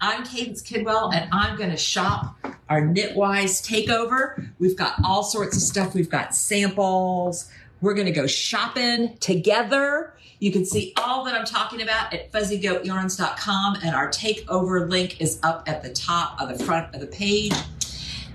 I'm Cadence Kidwell, and I'm going to shop our KnitWise Takeover. We've got all sorts of stuff. We've got samples. We're going to go shopping together. You can see all that I'm talking about at fuzzygoatyarns.com, and our takeover link is up at the top of the front of the page.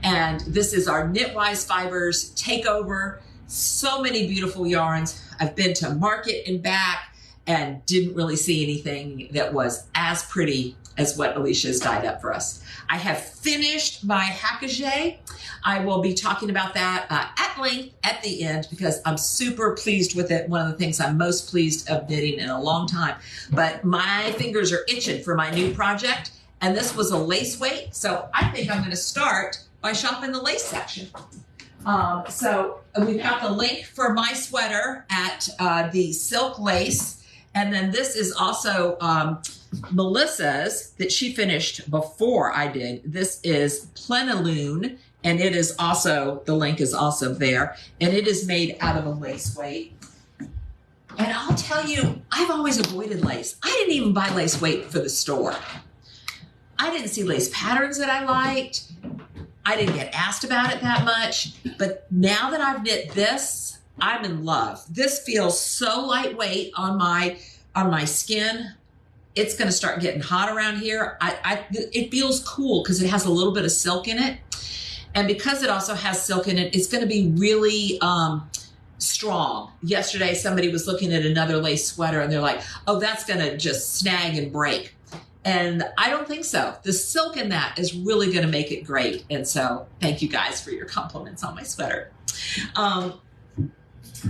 And this is our KnitWise Fibers Takeover. So many beautiful yarns. I've been to market and back and didn't really see anything that was as pretty as what Alicia's dyed up for us. I have finished my Hakuji. I will be talking about that at length at the end because I'm super pleased with it. One of the things I'm most pleased of knitting in a long time. But my fingers are itching for my new project, and this was a lace weight, so I think I'm going to start by shopping the lace section. So we've got the link for my sweater at the silk lace, and then this is also Melissa's that she finished before I did. This is Plenilune, and it is also, the link is also there, and it is made out of a lace weight. And I'll tell you, I've always avoided lace. I didn't even buy lace weight for the store. I didn't see lace patterns that I liked. I didn't get asked about it that much, but now that I've knit this, I'm in love. This feels so lightweight on my skin. It's going to start getting hot around here. It feels cool because it has a little bit of silk in it. And because it also has silk in it, it's going to be really strong. Yesterday, somebody was looking at another lace sweater and they're like, oh, that's going to just snag and break. And I don't think so. The silk in that is really going to make it great. And so thank you guys for your compliments on my sweater.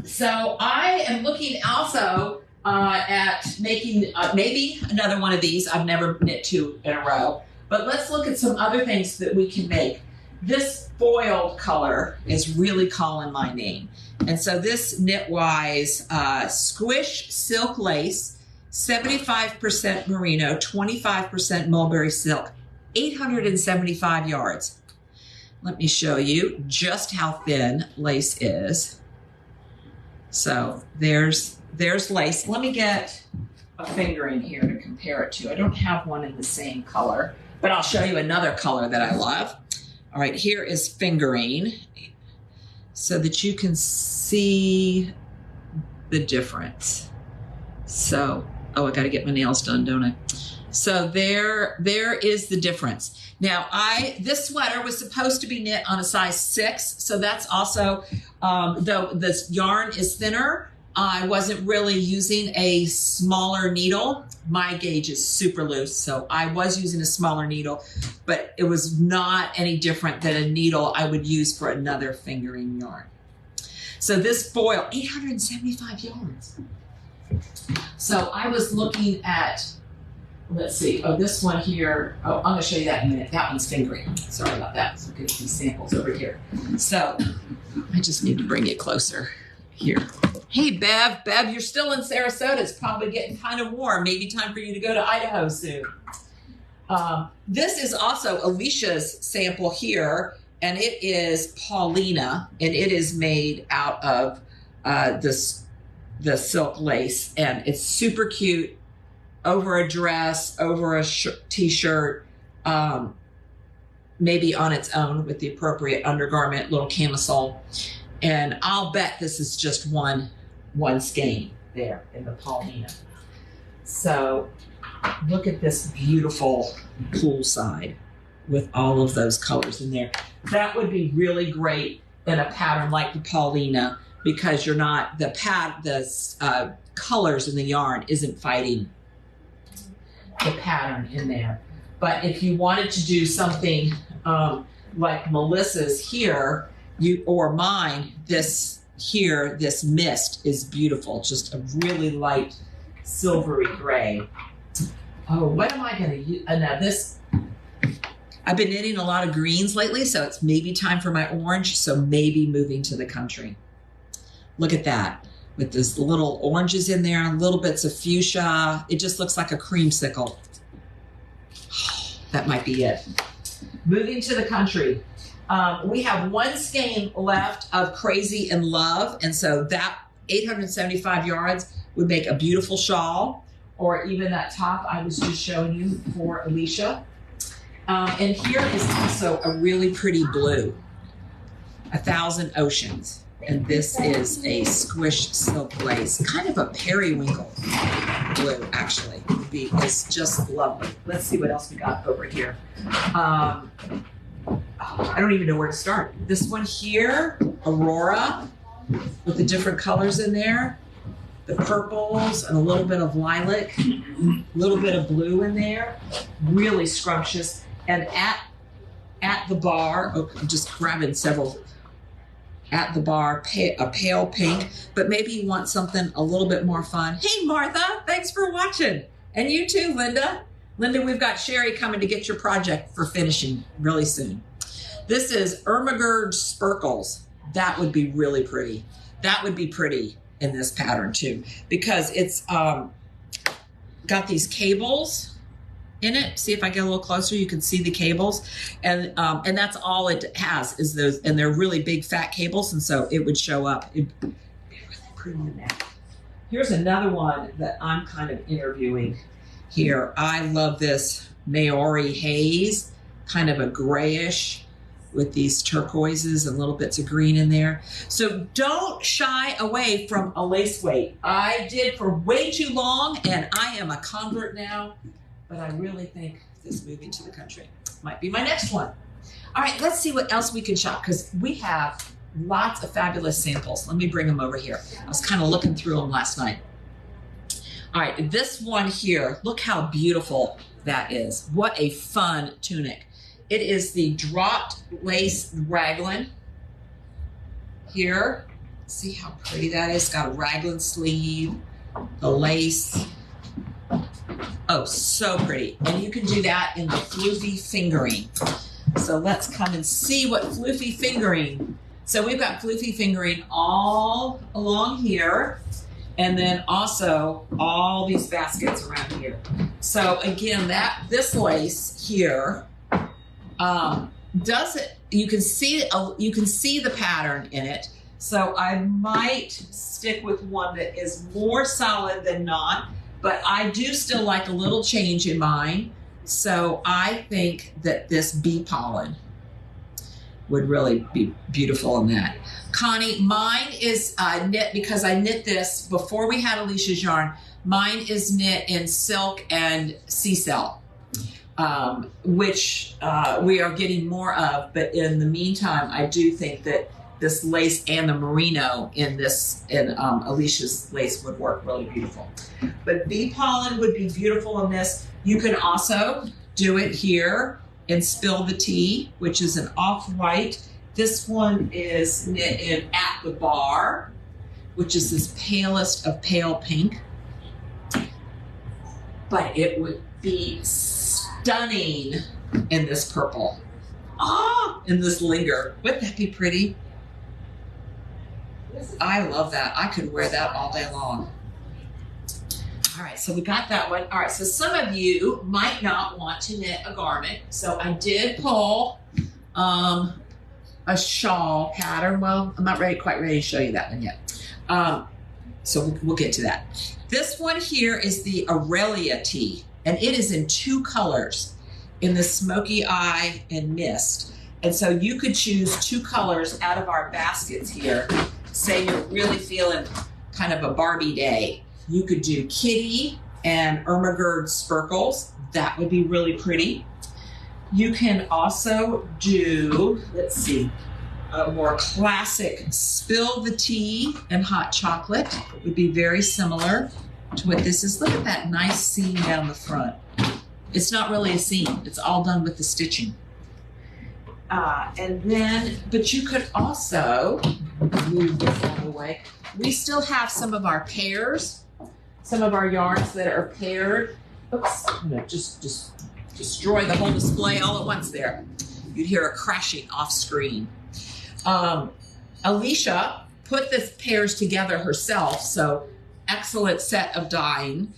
So I am looking also at making maybe another one of these. I've never knit two in a row, but let's look at some other things that we can make. This foiled color is really calling my name. And so this KnitWise Squish silk lace, 75% merino, 25% mulberry silk, 875 yards. Let me show you just how thin lace is. So there's lace. Let me get a fingering here to compare it to. I don't have one in the same color, but I'll show you another color that I love. All right, here is fingering so that you can see the difference. So, oh, I got to get my nails done, don't I? So there is the difference. Now, this sweater was supposed to be knit on a size 6, so that's also, though this yarn is thinner, I wasn't really using a smaller needle. My gauge is super loose, so I was using a smaller needle, but it was not any different than a needle I would use for another fingering yarn. So this foil, 875 yards. So I was looking at, let's see, oh, this one here, oh, I'm going to show you that in a minute. That one's fingering. Sorry about that. So get these samples over here. So I just need to bring it closer here. Hey, Bev, you're still in Sarasota. It's probably getting kind of warm. Maybe time for you to go to Idaho soon. This is also Alicia's sample here, and it is Paulina, and it is made out of the silk lace, and it's super cute over a dress, over a t-shirt, maybe on its own with the appropriate undergarment, little camisole. And I'll bet this is just one skein there in the Paulina. So look at this beautiful poolside with all of those colors in there. That would be really great in a pattern like the Paulina, because you're not, the colors in the yarn isn't fighting the pattern in there. But if you wanted to do something like Melissa's here, or mine, this mist is beautiful, just a really light silvery gray. Oh, what am I going to use? Now this, I've been knitting a lot of greens lately, so it's maybe time for my orange, so maybe moving to the country. Look at that, with this little oranges in there, little bits of fuchsia. It just looks like a creamsicle. That might be it. Moving to the country. We have one skein left of Crazy in Love, and so that 875 yards would make a beautiful shawl, or even that top I was just showing you for Alicia. And here is also a really pretty blue, 1,000 Oceans. And this is a Squish silk lace, kind of a periwinkle blue, actually. It's just lovely. Let's see what else we got over here. I don't even know where to start. This one here, Aurora, with the different colors in there. The purples and a little bit of lilac, a little bit of blue in there. Really scrumptious. And at the bar, I'm just grabbing several. At the bar, a pale pink, but maybe you want something a little bit more fun. Hey, Martha, thanks for watching. And you too, Linda. Linda, we've got Sherry coming to get your project for finishing really soon. This is Ermagerd Sparkles. That would be really pretty. That would be pretty in this pattern too, because it's got these cables in it. See if I get a little closer, you can see the cables, and that's all it has is those, and they're really big fat cables, and so it would show up. It'd be really pretty in that. Here's another one that I'm kind of interviewing here. I love this Maori Haze, kind of a grayish with these turquoises and little bits of green in there. So don't shy away from a lace weight. I did for way too long, and I am a convert now. But I really think this moving to the country might be my next one. All right, let's see what else we can shop, because we have lots of fabulous samples. Let me bring them over here. I was kind of looking through them last night. All right, this one here, look how beautiful that is. What a fun tunic. It is the dropped lace raglan here. See how pretty that is? It's got a raglan sleeve, the lace. Oh, so pretty. And you can do that in the Floofy Fingering. So let's come and see what Floofy Fingering. So we've got Floofy Fingering all along here, and then also all these baskets around here. So again, this lace here does it. You can see the pattern in it. So I might stick with one that is more solid than not. But I do still like a little change in mine. So I think that this bee pollen would really be beautiful in that. Connie, mine is knit, because I knit this before we had Alicia's yarn. Mine is knit in silk and sea-cell, which we are getting more of. But in the meantime, I do think that this lace and the merino in Alicia's lace would work really beautiful. But bee pollen would be beautiful in this. You can also do it here in Spill the Tea, which is an off-white. This one is knit in At the Bar, which is this palest of pale pink. But it would be stunning in this purple. In this linger. Wouldn't that be pretty? I love that. I could wear that all day long. All right, so we got that one. All right, so some of you might not want to knit a garment. So I did pull a shawl pattern. Well, I'm not quite ready to show you that one yet. So we'll get to that. This one here is the Aurelia Tee, and it is in 2 colors, in the Smoky Eye and Mist. And so you could choose 2 colors out of our baskets here. Say you're really feeling kind of a Barbie day. You could do Kitty and Ermagerd Sparkles. That would be really pretty. You can also do, let's see, a more classic Spill the Tea and Hot Chocolate. It would be very similar to what this is. Look at that nice seam down the front. It's not really a seam. It's all done with the stitching. And then, but you could also move this out of the way. We still have some of our pairs, some of our yarns that are paired. Oops, I'm gonna just destroy the whole display all at once there. You'd hear a crashing off screen. Alicia put the pairs together herself, so excellent set of dyeing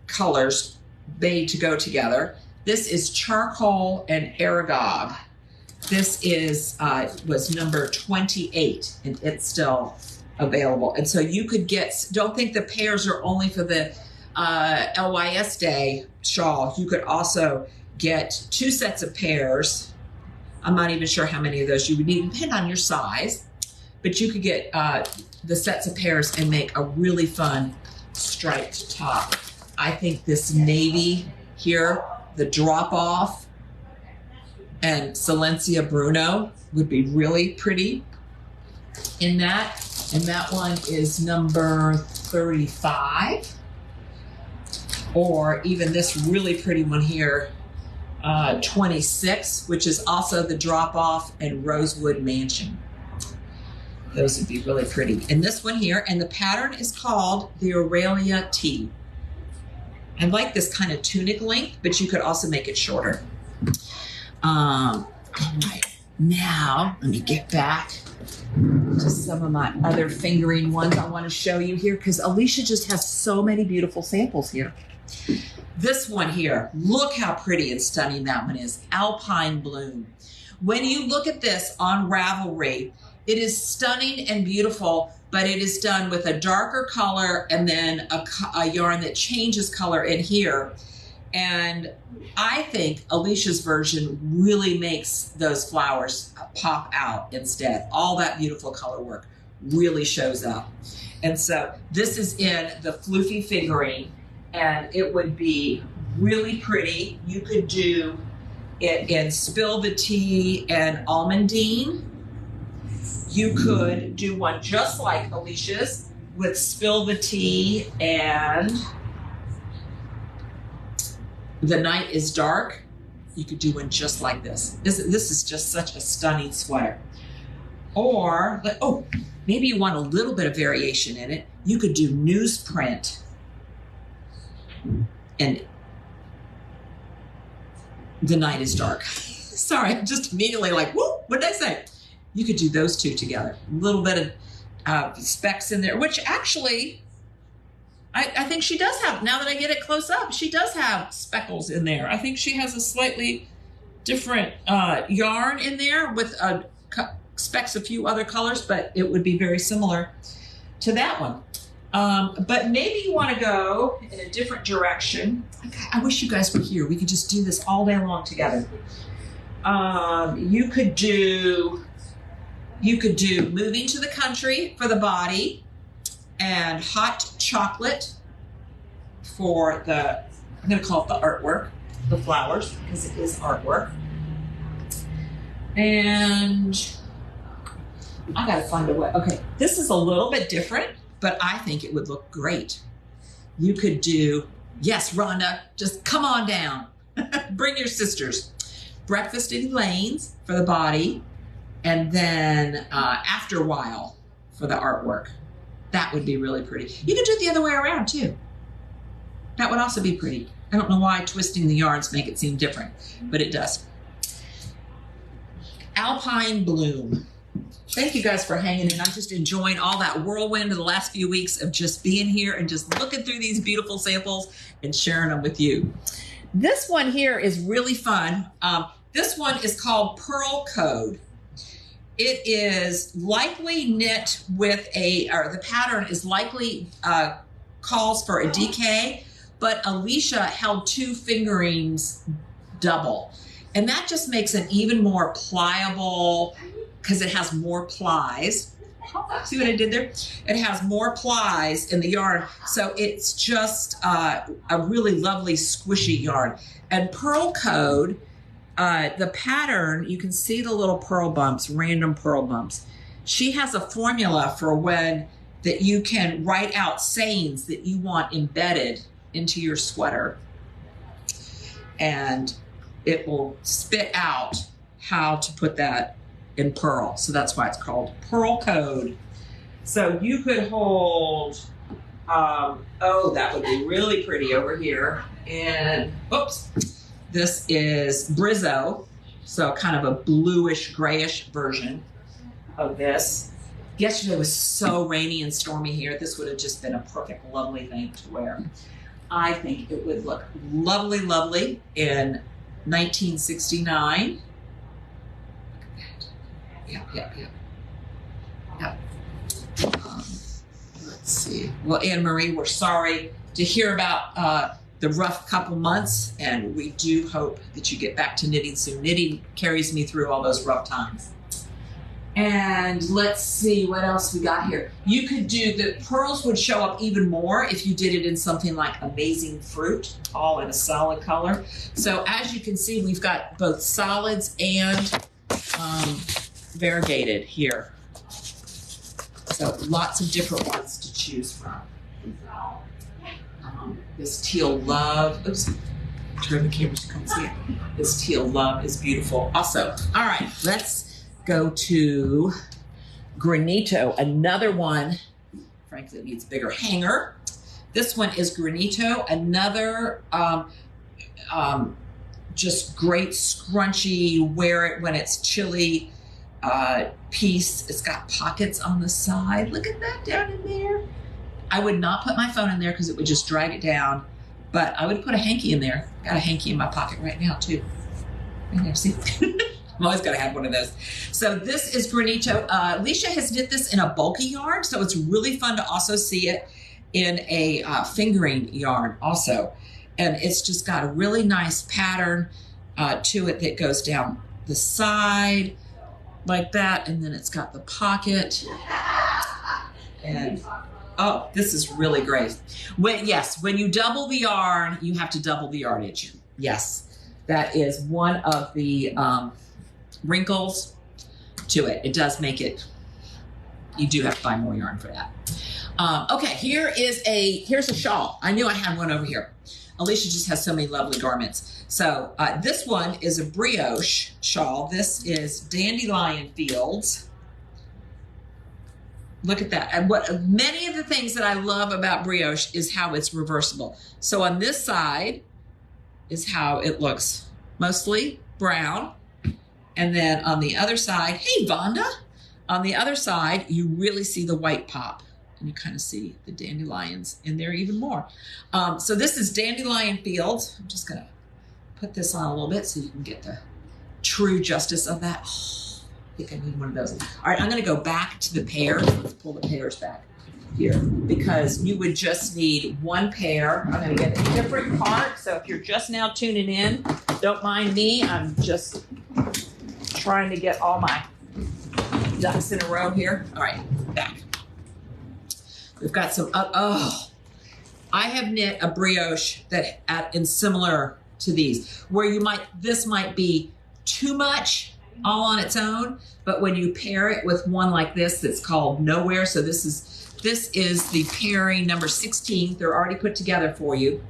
colors made to go together. This is Charcoal and Aragog. This is was number 28, and it's still available. And so you could get, don't think the pairs are only for the LYS Day shawl. You could also get 2 sets of pairs. I'm not even sure how many of those you would need, depend on your size, but you could get the sets of pairs and make a really fun striped top. I think this navy here, the drop off, and Silencia Bruno would be really pretty in that. And that one is number 35. Or even this really pretty one here, 26, which is also the drop off and Rosewood Mansion. Those would be really pretty. And this one here, and the pattern is called the Aurelia Tee. I like this kind of tunic length, but you could also make it shorter. All right, now let me get back to some of my other fingering ones I want to show you here, because Alicia just has so many beautiful samples here. This one here, look how pretty and stunning that one is, Alpine Bloom. When you look at this on Ravelry, it is stunning and beautiful, but it is done with a darker color and then a yarn that changes color in here. And I think Alicia's version really makes those flowers pop out instead. All that beautiful color work really shows up. And so this is in the Floofy Fingering, and it would be really pretty. You could do it in Spill the Tea and Almondine. You could do one just like Alicia's with Spill the Tea and The Night is Dark. You could do one just like this. This is just such a stunning sweater. Or, oh, maybe you want a little bit of variation in it. You could do newsprint and The Night is Dark. Sorry, I'm just immediately like, whoop, what did I say? You could do those two together. A little bit of specks in there, which actually, I think she does have, now that I get it close up, she does have speckles in there. I think she has a slightly different yarn in there with specks a few other colors, but it would be very similar to that one. But maybe you want to go in a different direction. I wish you guys were here. We could just do this all day long together. You could do Moving to the Country for the body, and Hot Chocolate for the, I'm going to call it the artwork, the flowers, because it is artwork. And I got to find a way. Okay, this is a little bit different, but I think it would look great. You could do, yes, Rhonda, just come on down. Bring your sisters. Breakfast in Lanes for the body, and then After While for the artwork. That would be really pretty. You could do it the other way around too. That would also be pretty. I don't know why twisting the yarns make it seem different, but it does. Alpine Bloom. Thank you guys for hanging in. I'm just enjoying all that whirlwind of the last few weeks of just being here and just looking through these beautiful samples and sharing them with you. This one here is really fun. This one is called Purl Code. It is likely knit with or the pattern is likely calls for a DK, but Alicia held 2 fingerings double. And that just makes it even more pliable because it has more plies. See what I did there? It has more plies in the yarn. So it's just a really lovely squishy yarn. And Purl Code, the pattern, you can see the little purl bumps, random purl bumps. She has a formula for when that you can write out sayings that you want embedded into your sweater. And it will spit out how to put that in purl. So that's why it's called Purl Code. So you could hold, oh, that would be really pretty over here. And, oops. This is Brizzo, so kind of a bluish, grayish version of this. Yesterday was so rainy and stormy here. This would have just been a perfect, lovely thing to wear. I think it would look lovely, lovely in 1969. Yep. Let's see. Well, Anne Marie, we're sorry to hear about the rough couple months, and we do hope that you get back to knitting soon. Knitting carries me through all those rough times. And let's see what else we got here. You could do, the pearls would show up even more if you did it in something like Amazing Fruit, all in a solid color. So as you can see, we've got both solids and variegated here. So lots of different ones to choose from. This teal love, oops, turn the camera so you can't see it. This teal love is beautiful. Also, all right, let's go to Granito, another one, frankly, needs a bigger hanger. This one is Granito, another just great scrunchy, wear it when it's chilly piece. It's got pockets on the side. Look at that down in there. I would not put my phone in there because it would just drag it down, but I would put a hanky in there. Got a hanky in my pocket right now too. Right there, see? I'm always gotta have one of those. So this is Granito. Alicia has knit this in a bulky yarn, so it's really fun to also see it in a fingering yarn also. And it's just got a really nice pattern to it that goes down the side like that, and then it's got the pocket. And oh, this is really great. When you double the yarn, you have to double the yardage. Yes, that is one of the wrinkles to it. It does make it, you do have to buy more yarn for that. Okay, here's a shawl. I knew I had one over here. Alicia just has so many lovely garments. So this one is a brioche shawl. This is Dandelion Fields. Look at that. And many of the things that I love about brioche is how it's reversible. So on this side is how it looks, mostly brown. And then on the other side, hey, Vonda, on the other side, you really see the white pop. And you kind of see the dandelions in there even more. So this is Dandelion Fields. I'm just gonna put this on a little bit so you can get the true justice of that. Oh, I think I need one of those. All right, I'm gonna go back to the pairs. Let's pull the pairs back here because you would just need one pair. I'm gonna get a different part. So if you're just now tuning in, don't mind me. I'm just trying to get all my ducks in a row here. All right, back. We've got some, I have knit a brioche that in similar to these, where this might be too much all on its own, but when you pair it with one like this that's called Nowhere, so this is the pairing number 16. They're already put together for you.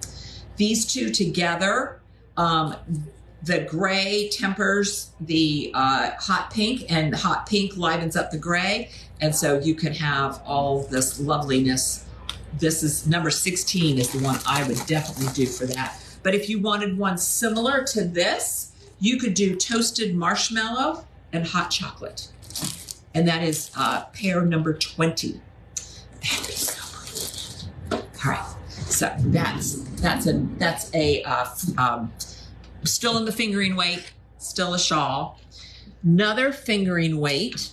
These two together, the gray tempers the hot pink, and the hot pink livens up the gray. And so you can have all this loveliness. This is number 16 is the one I would definitely do for that. But if you wanted one similar to this, you could do toasted marshmallow and hot chocolate. And that is pair number 20. That'd be so pretty. All right, so that's a still in the fingering weight, still a shawl. Another fingering weight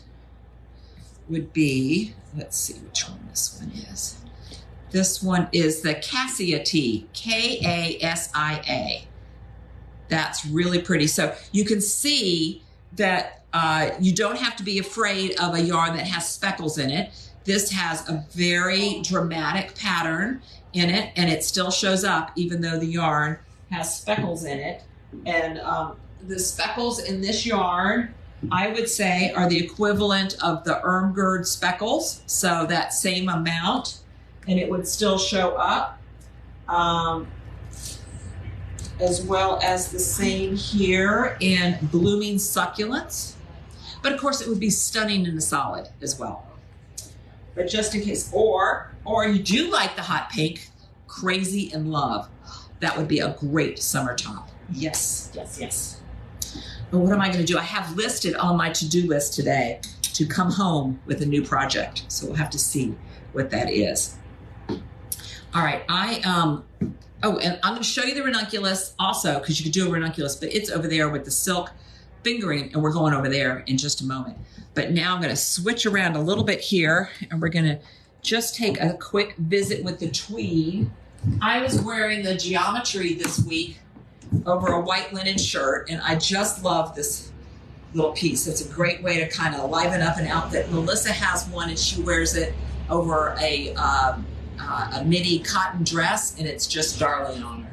would be, let's see which one this one is. This one is the Kasia Tee, K-A-S-I-A. That's really pretty. So you can see that you don't have to be afraid of a yarn that has speckles in it. This has a very dramatic pattern in it, and it still shows up even though the yarn has speckles in it. And the speckles in this yarn, I would say, are the equivalent of the Ermgerd speckles. So that same amount, and it would still show up. As well as the same here in Blooming Succulents. But of course it would be stunning in the solid as well. But just in case, or you do like the hot pink, Crazy in Love. That would be a great summer top. Yes, yes, yes. But what am I gonna do? I have listed on my to-do list today to come home with a new project. So we'll have to see what that is. All right, oh, and I'm gonna show you the ranunculus also, because you could do a ranunculus, but it's over there with the silk fingering, and we're going over there in just a moment. But now I'm gonna switch around a little bit here, and we're gonna just take a quick visit with the tweed I was wearing the geometry this week over a white linen shirt, and I just love this little piece. It's a great way to kind of liven up an outfit. Melissa has one, and she wears it over a midi cotton dress, and it's just darling on her.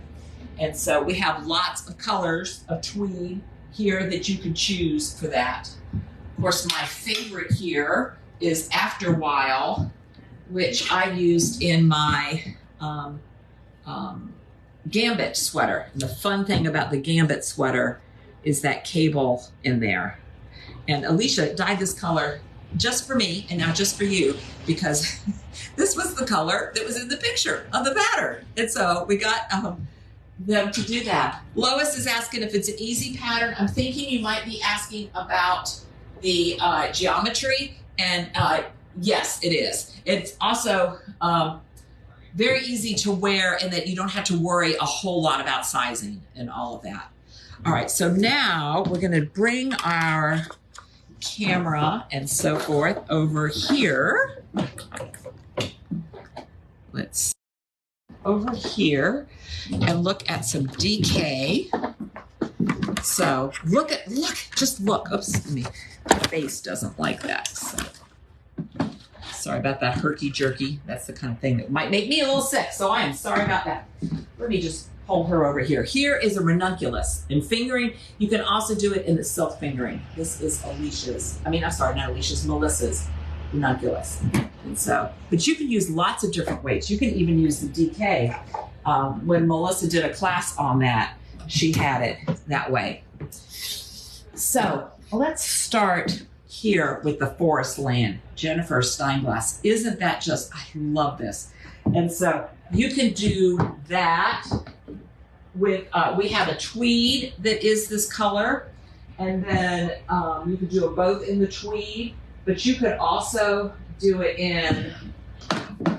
And so we have lots of colors of tweed here that you can choose for that. Of course, my favorite here is After While, which I used in my Gambit sweater. And the fun thing about the Gambit sweater is that cable in there. And Alicia dyed this color just for me and now just for you, because this was the color that was in the picture of the pattern. And so we got them to do that. Lois is asking if it's an easy pattern. I'm thinking you might be asking about the geometry, and yes, it is. It's also very easy to wear, and that you don't have to worry a whole lot about sizing and all of that. All right, so now we're going to bring our camera and so forth over here. Let's over here and look at some DK. So just look. Oops, my face doesn't like that. So sorry about that herky-jerky. That's the kind of thing that might make me a little sick, so I am sorry about that. Let me just pull her over here. Here is a ranunculus. In fingering, you can also do it in the silk fingering. This is Alicia's, not Alicia's, Melissa's ranunculus. And so, but you can use lots of different weights. You can even use the DK. When Melissa did a class on that, she had it that way. So let's start here with the Forestland, Jennifer Steinglass. Isn't that just, I love this. And so you can do that with, we have a tweed that is this color, and then you could do it both in the tweed, but you could also do it in,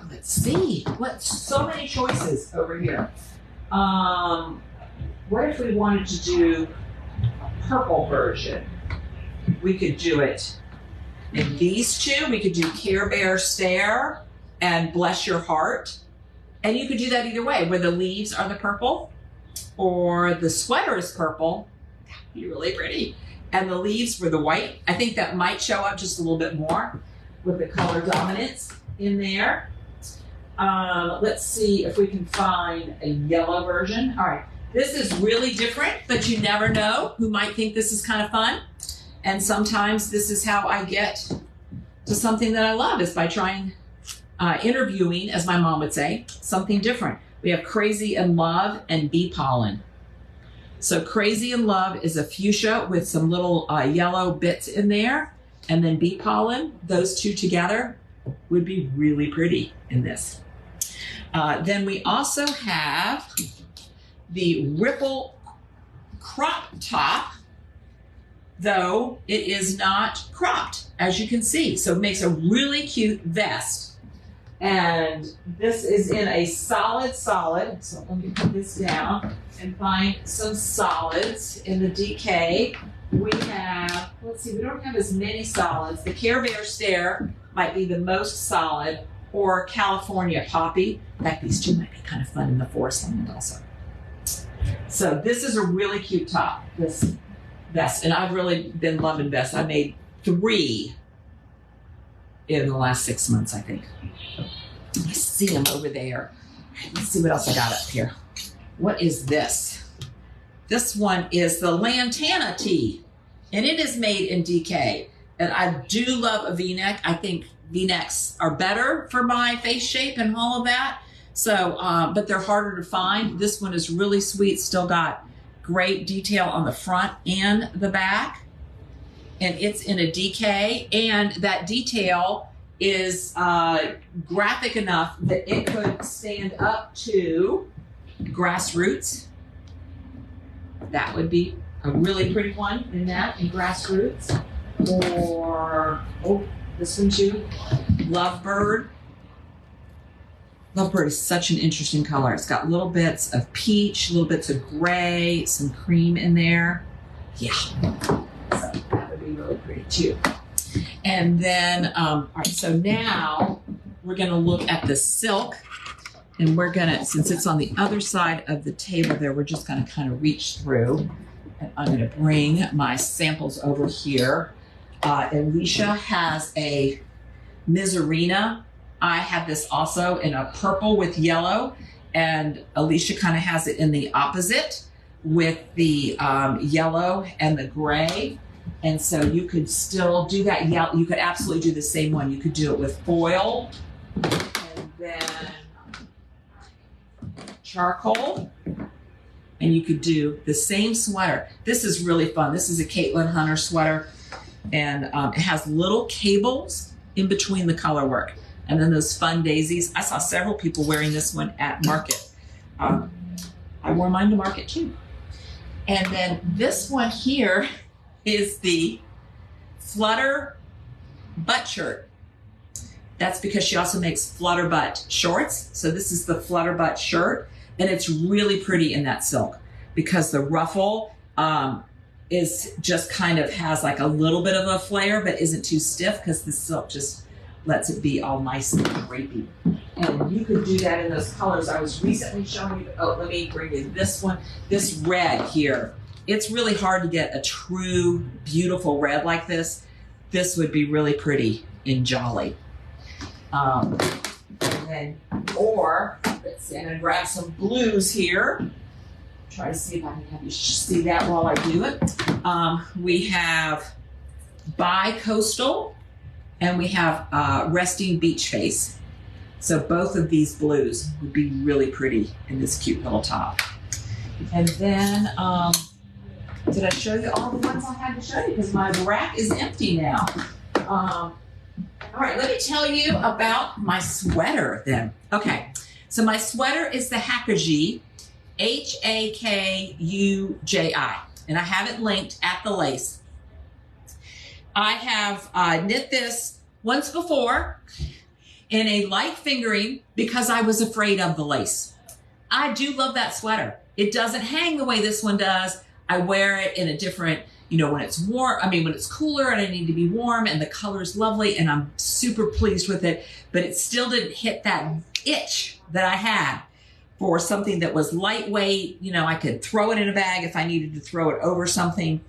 let's see, so many choices over here. What if we wanted to do a purple version? We could do it in these two. We could do Care Bear Stare and Bless Your Heart. And you could do that either way, where the leaves are the purple or the sweater is purple. That would be really pretty. And the leaves were the white. I think that might show up just a little bit more with the color dominance in there. Let's see if we can find a yellow version. All right, this is really different, but you never know who might think this is kind of fun. And sometimes this is how I get to something that I love, is by trying, interviewing, as my mom would say, something different. We have Crazy in Love and Bee Pollen. So Crazy in Love is a fuchsia with some little yellow bits in there. And then Bee Pollen, those two together would be really pretty in this. Then we also have the Ripple crop top, though it is not cropped, as you can see. So it makes a really cute vest. And this is in a solid. So let me put this down and find some solids in the DK. We have, let's see, we don't have as many solids. The Care Bear Stare might be the most solid, or California Poppy. In fact, these two might be kind of fun in the Forestland also. So this is a really cute top, this vest, and I've really been loving vests. I made 3 in the last 6 months, I think. I see them over there. Let's see what else I got up here. What is this? This one is the Lantana Tee, and it is made in DK. And I do love a V-neck. I think V-necks are better for my face shape and all of that. So, but they're harder to find. This one is really sweet. Still got great detail on the front and the back. And it's in a DK. And that detail is graphic enough that it could stand up to Grassroots. That would be a really pretty one in that, in Grassroots. Or, oh, this one too, Lovebird. Lovebird is such an interesting color. It's got little bits of peach, little bits of gray, some cream in there. Yeah, so that would be really pretty too. And then, all right, so now we're gonna look at the silk. And we're gonna, since it's on the other side of the table there, we're just gonna kind of reach through. And I'm gonna bring my samples over here. Alicia has a Misurina. I have this also in a purple with yellow, and Alicia kind of has it in the opposite with the yellow and the gray. And so you could still do that. You could absolutely do the same one. You could do it with foil and then charcoal, and you could do the same sweater. This is really fun. This is a Caitlin Hunter sweater, and it has little cables in between the color work. And then those fun daisies. I saw several people wearing this one at market. I wore mine to market too. And then this one here is the Flutter ButtShirt. That's because she also makes Flutter Butt shorts. So this is the Flutter ButtShirt, and it's really pretty in that silk because the ruffle is just kind of has like a little bit of a flare, but isn't too stiff because the silk just lets it be all nice and drapey. And you could do that in those colors. I was recently showing you, oh, let me bring you this one, this red here. It's really hard to get a true, beautiful red like this. This would be really pretty in Jolly. And then, or, let's see, I'm gonna grab some blues here. Try to see if I can have you see that while I do it. We have Bi-Coastal, and we have Resting Beach Face. So both of these blues would be really pretty in this cute little top. And then, did I show you all the ones I had to show you? Because my rack is empty now. All right, let me tell you about my sweater then. Okay, so my sweater is the Hakuji, Hakuji, and I have it linked at the lace. I have knit this once before in a light fingering because I was afraid of the lace. I do love that sweater. It doesn't hang the way this one does. I wear it in a different, you know, when it's warm, when it's cooler and I need to be warm, and the color's lovely and I'm super pleased with it, but it still didn't hit that itch that I had for something that was lightweight. You know, I could throw it in a bag if I needed to throw it over something.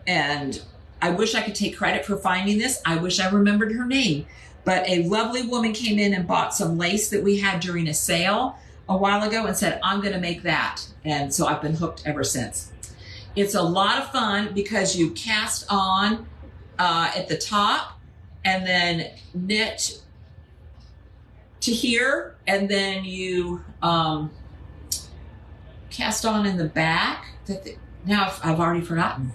And I wish I could take credit for finding this. I wish I remembered her name, but a lovely woman came in and bought some lace that we had during a sale a while ago and said, I'm going to make that. And so I've been hooked ever since. It's a lot of fun because you cast on at the top and then knit to here, and then you cast on in the back. Now I've already forgotten.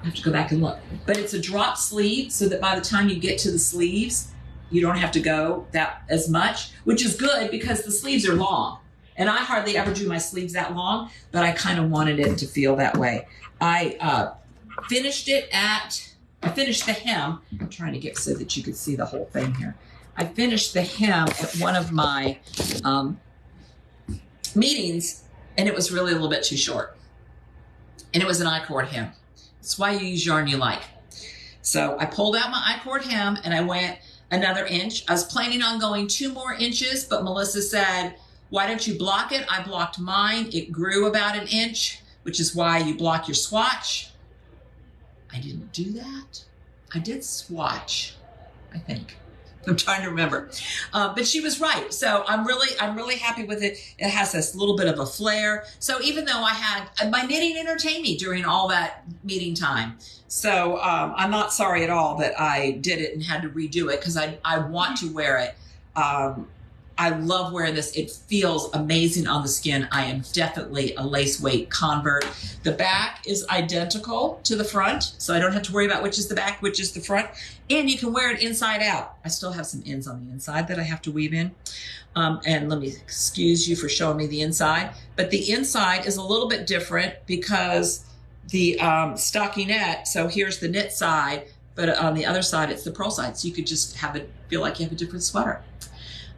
I have to go back and look. But it's a drop sleeve so that by the time you get to the sleeves, you don't have to go that as much, which is good because the sleeves are long. And I hardly ever do my sleeves that long, but I kind of wanted it to feel that way. I finished the hem. I'm trying to get so that you could see the whole thing here. I finished the hem at one of my meetings, and it was really a little bit too short. And it was an I-cord hem. That's why you use yarn you like. So I pulled out my I-cord hem and I went another inch. I was planning on going 2 more inches, but Melissa said, why don't you block it? I blocked mine. It grew about 1 inch, which is why you block your swatch. I didn't do that. I did swatch, I think. I'm trying to remember. But she was right. So I'm really happy with it. It has this little bit of a flare. So even though I had, my knitting entertained me during all that meeting time. So I'm not sorry at all that I did it and had to redo it because I want to wear it. I love wearing this. It feels amazing on the skin. I am definitely a lace weight convert. The back is identical to the front, so I don't have to worry about which is the back, which is the front. And you can wear it inside out. I still have some ends on the inside that I have to weave in. And let me excuse you for showing me the inside. But the inside is a little bit different because the stockinette, so here's the knit side, but on the other side, it's the purl side. So you could just have it feel like you have a different sweater.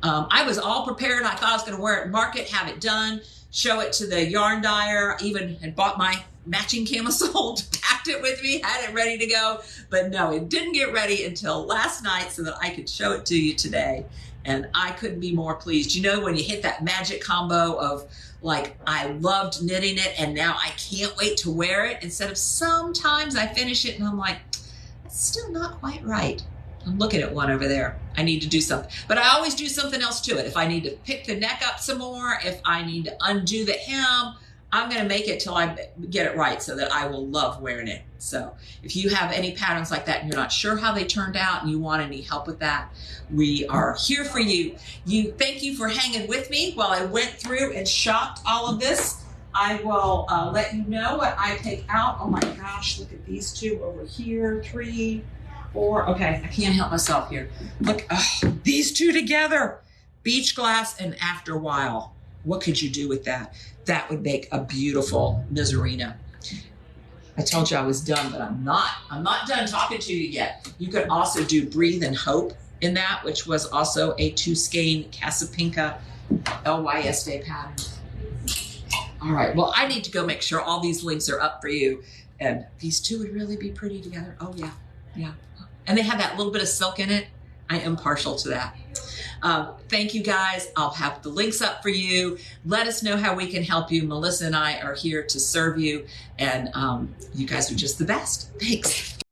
I was all prepared. I thought I was going to wear it, mark it, have it done, show it to the yarn dyer, even had bought my matching camisole, packed it with me, had it ready to go. But no, it didn't get ready until last night so that I could show it to you today. And I couldn't be more pleased. You know, when you hit that magic combo of like, I loved knitting it and now I can't wait to wear it, instead of sometimes I finish it and I'm like, it's still not quite right. I'm looking at one over there. I need to do something, but I always do something else to it. If I need to pick the neck up some more, if I need to undo the hem, I'm going to make it till I get it right so that I will love wearing it. So if you have any patterns like that and you're not sure how they turned out and you want any help with that, we are here for you. Thank you for hanging with me while I went through and shopped all of this. I will let you know what I take out. Oh my gosh, look at these two over here, 3, 4. Okay, I can't help myself here. Look, these two together, beach glass and after a while. What could you do with that? That would make a beautiful Misurina. I told you I was done, but I'm not. I'm not done talking to you yet. You could also do Breathe and Hope in that, which was also a 2-skein Casapinka LYS Day pattern. All right, well, I need to go make sure all these links are up for you. And these two would really be pretty together. Oh yeah, yeah. And they have that little bit of silk in it. I am partial to that. Thank you guys. I'll have the links up for you. Let us know how we can help you. Melissa and I are here to serve you, and you guys are just the best. Thanks.